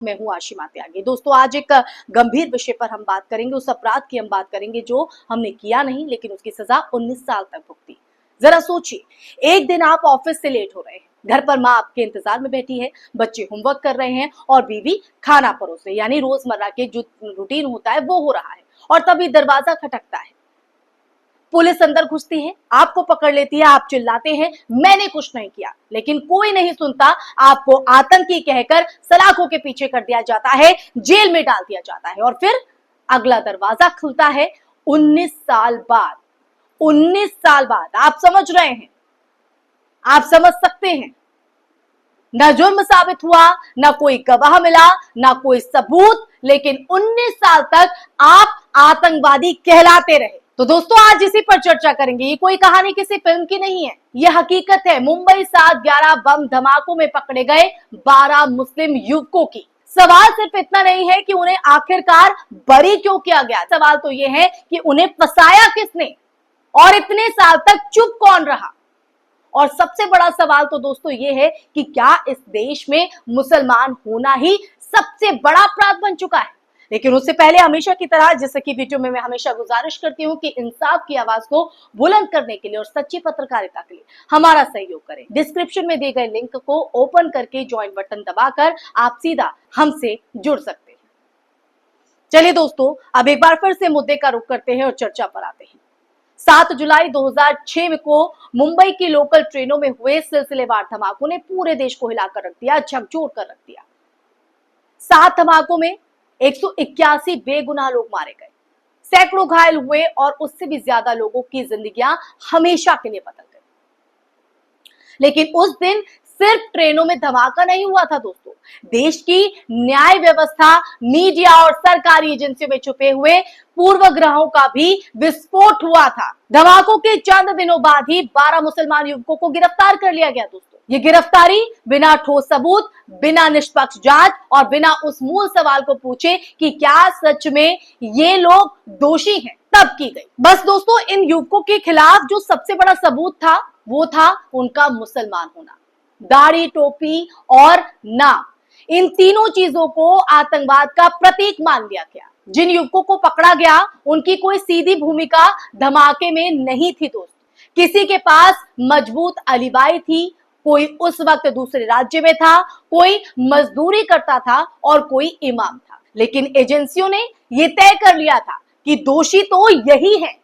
मैं हूं आशिमा त्यागी। दोस्तों, आज एक गंभीर विषय पर हम बात करेंगे, उस अपराध की हम बात करेंगे जो हमने किया नहीं लेकिन उसकी सजा 19 साल तक भुगती। जरा सोचिए, एक दिन आप ऑफिस से लेट हो रहे हैं, घर पर माँ आपके इंतजार में बैठी है, बच्चे होमवर्क कर रहे हैं और बीवी खाना परोस रही है, यानी रोजमर्रा के जो रूटीन होता है वो हो रहा है। और तभी दरवाजा खटकता है, पुलिस अंदर घुसती है, आपको पकड़ लेती है, आप चिल्लाते हैं मैंने कुछ नहीं किया, लेकिन कोई नहीं सुनता। आपको आतंकी कहकर सलाखों के पीछे कर दिया जाता है, जेल में डाल दिया जाता है और फिर अगला दरवाजा खुलता है 19 साल बाद। 19 साल बाद आप समझ रहे हैं, आप समझ सकते हैं, न जुर्म साबित हुआ, न कोई गवाह मिला, न कोई सबूत, लेकिन 19 साल तक आप आतंकवादी कहलाते रहे। तो दोस्तों, आज इसी पर चर्चा करेंगे। ये कोई कहानी किसी फिल्म की नहीं है, ये हकीकत है मुंबई 7/11 बम धमाकों में पकड़े गए 12 मुस्लिम युवकों की। सवाल सिर्फ इतना नहीं है कि उन्हें आखिरकार बरी क्यों किया गया, सवाल तो ये है कि उन्हें फंसाया किसने और इतने साल तक चुप कौन रहा। और सबसे बड़ा सवाल तो दोस्तों ये है कि क्या इस देश में मुसलमान होना ही सबसे बड़ा अपराध बन चुका है। लेकिन उससे पहले हमेशा की तरह, जैसे कि वीडियो में मैं हमेशा गुजारिश करती हूं कि इंसाफ की आवाज को बुलंद करने के लिए और सच्ची पत्रकारिता के लिए हमारा सहयोग करें। डिस्क्रिप्शन में दिए गए लिंक को ओपन करके ज्वाइन बटन दबाकर आप सीधा हमसे जुड़ सकते हैं। चलिए दोस्तों, अब एक बार फिर से मुद्दे का रुख करते हैं और चर्चा पर आते हैं। 7 जुलाई 2006 को मुंबई की लोकल ट्रेनों में हुए सिलसिलेवार धमाकों ने पूरे देश को हिलाकर रख दिया, झकझोर कर रख दिया। 7 धमाकों में 181 बेगुनाह लोग मारे गए, सैकड़ों घायल हुए और उससे भी ज्यादा लोगों की जिंदगियां हमेशा के लिए बदल गई। लेकिन उस दिन सिर्फ ट्रेनों में धमाका नहीं हुआ था दोस्तों, देश की न्याय व्यवस्था, मीडिया और सरकारी एजेंसियों में छुपे हुए पूर्वग्रहों का भी विस्फोट हुआ था। धमाकों के चंद दिनों बाद ही 12 मुसलमान युवकों को गिरफ्तार कर लिया गया दोस्तों। ये गिरफ्तारी बिना ठोस सबूत, बिना निष्पक्ष जांच और बिना उस मूल सवाल को पूछे कि क्या सच में ये लोग दोषी हैं, तब की गई। बस दोस्तों, इन युवकों के खिलाफ जो सबसे बड़ा सबूत था वो था उनका मुसलमान होना। दाढ़ी, टोपी और नाम, इन तीनों चीजों को आतंकवाद का प्रतीक मान लिया गया। जिन युवकों को पकड़ा गया उनकी कोई सीधी भूमिका धमाके में नहीं थी दोस्त। किसी के पास मजबूत अलिबाई थी, कोई उस वक्त दूसरे राज्य में था, कोई मजदूरी करता था और कोई इमाम था। लेकिन एजेंसियों ने यह तय कर लिया था कि दोषी तो यही है।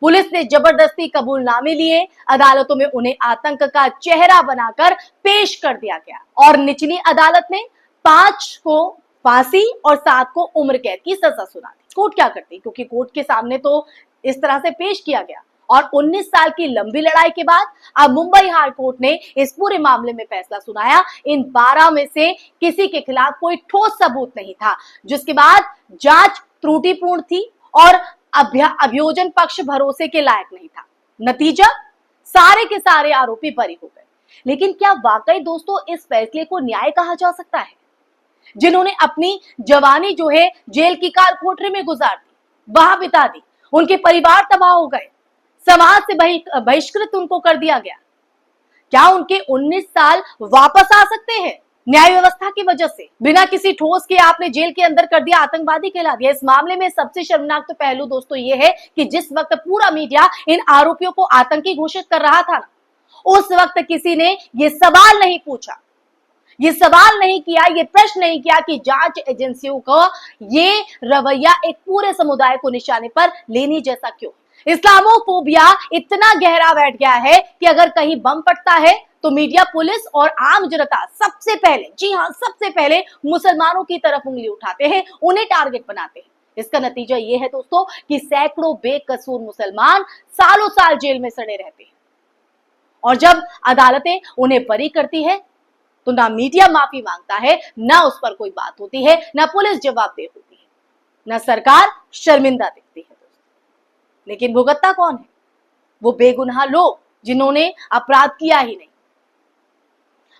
पुलिस ने जबरदस्ती कबूलनामे लिए, अदालतों में उन्हें आतंक का चेहरा बनाकर पेश कर दिया गया और निचली अदालत ने 5 को फांसी और 7 को उम्र कैद की सजा सुना दी। कोर्ट क्या करती, क्योंकि कोर्ट के सामने तो इस तरह से पेश किया गया। और 19 साल की लंबी लड़ाई के बाद अब मुंबई हाई कोर्ट ने इस पूरे मामले में फैसला सुनाया। इन 12 में से किसी के खिलाफ कोई ठोस सबूत नहीं था, जिसके बाद जांच त्रुटिपूर्ण थी और अभियोजन पक्ष भरोसे के लायक नहीं था। नतीजा, सारे के सारे आरोपी बरी हो गए। लेकिन क्या वाकई दोस्तों इस फैसले को न्याय कहा जा सकता है? जिन्होंने अपनी जवानी जो है जेल की काल कोठरी में गुजार दी, वहां बिता दी, उनके परिवार तबाह हो गए, समाज से बहिष्कृत उनको कर दिया गया, क्या उनके 19 साल वापस आ सकते हैं न्याय व्यवस्था की वजह से? बिना किसी ठोस के आपने जेल के अंदर कर दिया, आतंकवादी कहला दिया। इस मामले में सबसे शर्मनाक तो पहलू दोस्तों ये है कि जिस वक्त पूरा मीडिया इन आरोपियों को आतंकी घोषित कर रहा था, उस वक्त किसी ने ये सवाल नहीं पूछा, ये सवाल नहीं किया, ये प्रश्न नहीं किया कि जांच एजेंसियों का ये रवैया एक पूरे समुदाय को निशाने पर लेने जैसा क्यों? इस्लामोफोबिया इतना गहरा बैठ गया है कि अगर कहीं बम फटता है तो मीडिया, पुलिस और आम जनता सबसे पहले, जी हां, सबसे पहले मुसलमानों की तरफ उंगली उठाते हैं, उन्हें टारगेट बनाते हैं। इसका नतीजा यह है दोस्तों कि सैकड़ों बेकसूर मुसलमान सालों साल जेल में सड़े रहते हैं और जब अदालतें उन्हें बरी करती है तो ना मीडिया माफी मांगता है, ना उस पर कोई बात होती है, ना पुलिस जवाबदेह होती है, ना सरकार शर्मिंदा दिखती है। लेकिन भुगतता कौन है? वो बेगुनाह लोग जिन्होंने अपराध किया ही नहीं।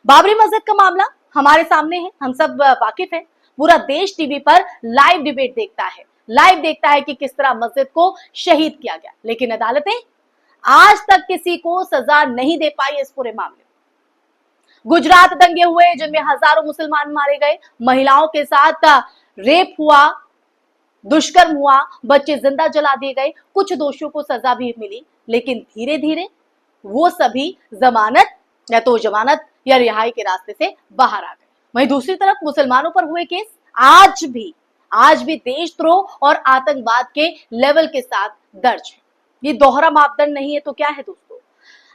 बाबरी मस्जिद का मामला हमारे सामने है, हम सब वाकिफ हैं। पूरा देश टीवी पर लाइव डिबेट देखता है कि किस तरह मस्जिद को शहीद किया गया, लेकिन अदालतें आज तक किसी को सजा नहीं दे पाई इस पूरे मामले में। गुजरात दंगे हुए जिनमें हजारों मुसलमान मारे गए, महिलाओं के साथ रेप हुआ, दुष्कर्म हुआ, बच्चे जिंदा जला दिए गए, कुछ दोषियों को सजा भी मिली, लेकिन धीरे धीरे वो सभी जमानत या रिहाई के रास्ते से बाहर आ गए। वहीं दूसरी तरफ मुसलमानों पर हुए केस आज भी देशद्रोह और आतंकवाद के लेवल के साथ दर्ज है। ये दोहरा मापदंड नहीं है तो क्या है दोस्तों?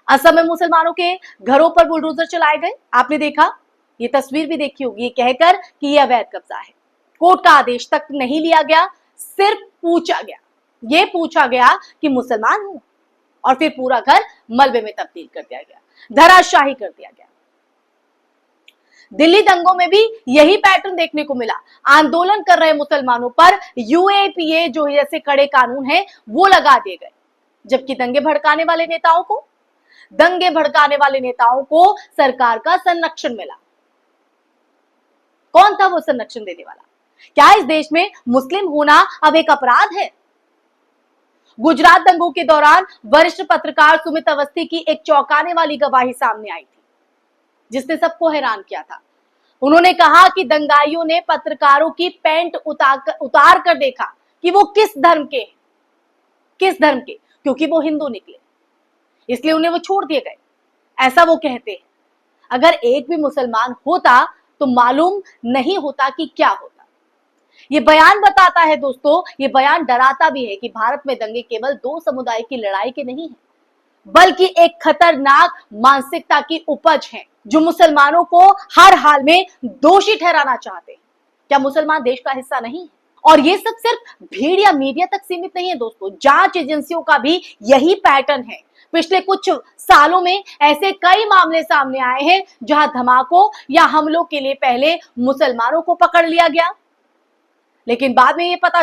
असम में मुसलमानों के घरों पर बुलडोजर चलाए गए, आपने देखा, ये तस्वीर भी देखी होगी, ये कहकर कि ये अवैध कब्जा है। कोर्ट का आदेश तक नहीं लिया गया, सिर्फ पूछा गया कि मुसलमान हूं, और फिर पूरा घर मलबे में तब्दील कर दिया गया, धराशाही कर दिया गया। दिल्ली दंगों में भी यही पैटर्न देखने को मिला। आंदोलन कर रहे मुसलमानों पर यूएपीए जो जैसे कड़े कानून हैं वो लगा दिए गए, जबकि दंगे भड़काने वाले नेताओं को सरकार का संरक्षण मिला। कौन था वो संरक्षण देने वाला? क्या इस देश में मुस्लिम होना अब एक अपराध है? गुजरात दंगों के दौरान वरिष्ठ पत्रकार सुमित अवस्थी की एक चौंकाने वाली गवाही सामने आई थी, जिसने सबको हैरान किया था। उन्होंने कहा कि दंगाइयों ने पत्रकारों की पैंट उतार कर देखा कि वो किस धर्म के, क्योंकि वो हिंदू निकले, इसलिए उन्हें वो छोड़ दिए गए, ऐसा वो कहते हैं। अगर एक भी मुसलमान होता तो मालूम नहीं होता कि क्या होता। ये बयान बताता है दोस्तों, ये बयान डराता भी है कि भारत में दंगे केवल दो समुदाय की लड़ाई के नहीं है, बल्कि एक खतरनाक मानसिकता की उपज है जो मुसलमानों को हर हाल में दोषी ठहराना चाहते हैं। क्या मुसलमान देश का हिस्सा नहीं है? और ये सब सिर्फ भीड़ या मीडिया तक सीमित नहीं है दोस्तों, जांच एजेंसियों का भी यही पैटर्न है। पिछले कुछ सालों में ऐसे कई मामले सामने आए हैं जहां धमाकों या हमलों के लिए पहले मुसलमानों को पकड़ लिया गया, लेकिन बाद में ये पता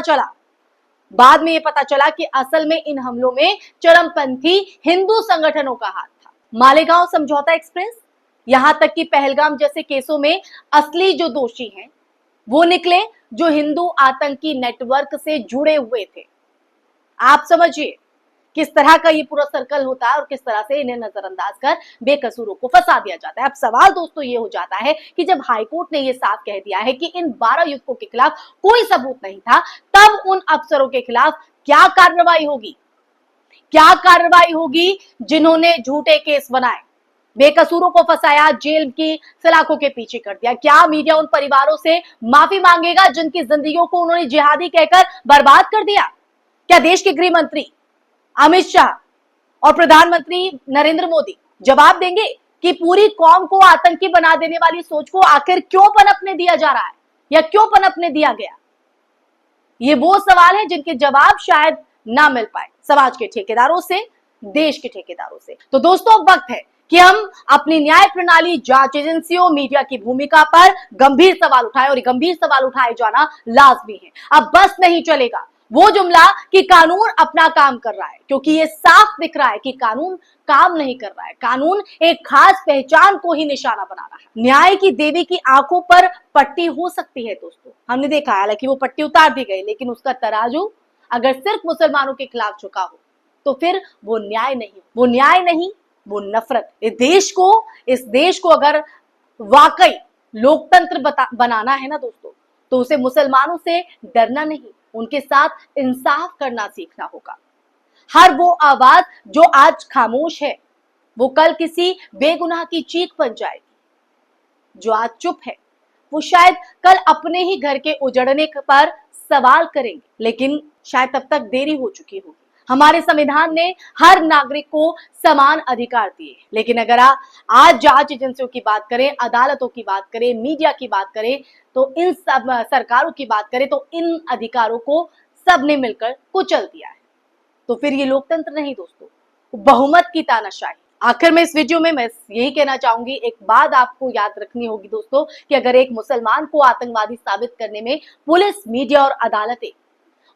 चला कि असल में इन हमलों में चरमपंथी हिंदू संगठनों का हाथ था। मालेगांव समझौता एक्सप्रेस, यहां तक कि पहलगाम जैसे केसों में असली जो दोषी हैं वो निकले जो हिंदू आतंकी नेटवर्क से जुड़े हुए थे। आप समझिए किस तरह का ये पूरा सर्कल होता है और किस तरह से इन्हें नजरअंदाज कर बेकसूरों को फंसा दिया जाता है। अब सवाल दोस्तों ये हो जाता है कि जब हाईकोर्ट ने ये साफ कह दिया है कि इन 12 युवकों के खिलाफ कोई सबूत नहीं था, तब उन अफसरों के खिलाफ क्या कार्रवाई होगी जिन्होंने झूठे केस बनाए, बेकसूरों को फंसाया, जेल की सलाखों के पीछे कर दिया? क्या मीडिया उन परिवारों से माफी मांगेगा जिनकी जिंदगियों को उन्होंने जिहादी कहकर बर्बाद कर दिया? क्या देश के गृह मंत्री अमित शाह और प्रधानमंत्री नरेंद्र मोदी जवाब देंगे कि पूरी कौम को आतंकी बना देने वाली सोच को आखिर क्यों पनपने दिया जा रहा है या क्यों पनपने दिया गया? ये वो सवाल है जिनके जवाब शायद ना मिल पाए समाज के ठेकेदारों से, देश के ठेकेदारों से। तो दोस्तों अब वक्त है कि हम अपनी न्याय प्रणाली, जांच एजेंसियों, मीडिया की भूमिका पर गंभीर सवाल उठाएं, और गंभीर सवाल उठाए जाना लाजमी है। अब बस नहीं चलेगा वो जुमला कि कानून अपना काम कर रहा है, क्योंकि ये साफ दिख रहा है कि कानून काम नहीं कर रहा है। कानून एक खास पहचान को ही निशाना बना रहा है। न्याय की देवी की आंखों पर पट्टी हो सकती है दोस्तों, हमने देखा, हालांकि वो पट्टी उतार दी गई, लेकिन उसका तराजू अगर सिर्फ मुसलमानों के खिलाफ झुका हो तो फिर वो न्याय नहीं, वो नफरत। इस देश को अगर वाकई लोकतंत्र बनाना है ना दोस्तों, तो उसे मुसलमानों से डरना नहीं, उनके साथ इंसाफ करना सीखना होगा। हर वो आवाज जो आज खामोश है वो कल किसी बेगुनाह की चीख बन जाएगी। जो आज चुप है वो शायद कल अपने ही घर के उजड़ने पर सवाल करेंगे, लेकिन शायद तब तक देरी हो चुकी होगी। हमारे संविधान ने हर नागरिक को समान अधिकार दिए, लेकिन अगर आज जांच एजेंसियों की बात करें, अदालतों की बात करें, मीडिया की बात करें, तो इन सब सरकारों की बात करें, तो इन अधिकारों को सबने मिलकर कुचल दिया है। तो फिर ये लोकतंत्र नहीं दोस्तों, बहुमत की तानाशाही। आखिर में इस वीडियो में मैं यही कहना चाहूंगी, एक बात आपको याद रखनी होगी दोस्तों, कि अगर एक मुसलमान को आतंकवादी साबित करने में पुलिस, मीडिया और अदालतें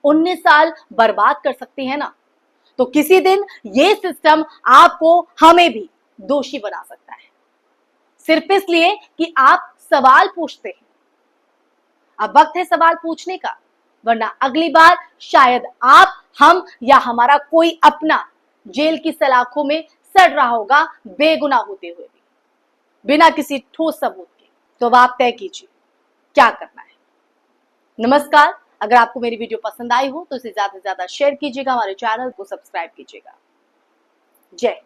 19 साल बर्बाद कर सकती है ना, तो किसी दिन ये सिस्टम आपको, हमें भी दोषी बना सकता है, सिर्फ इसलिए कि आप सवाल पूछते हैं। अब वक्त है सवाल पूछने का, वरना अगली बार शायद आप, हम या हमारा कोई अपना जेल की सलाखों में सड़ रहा होगा बेगुनाह होते हुए भी। बिना किसी ठोस सबूत के, तो अब आप तय कीजिए क्या करना है। नमस्कार, अगर आपको मेरी वीडियो पसंद आई हो तो इसे ज्यादा से ज्यादा शेयर कीजिएगा, हमारे चैनल को सब्सक्राइब कीजिएगा। जय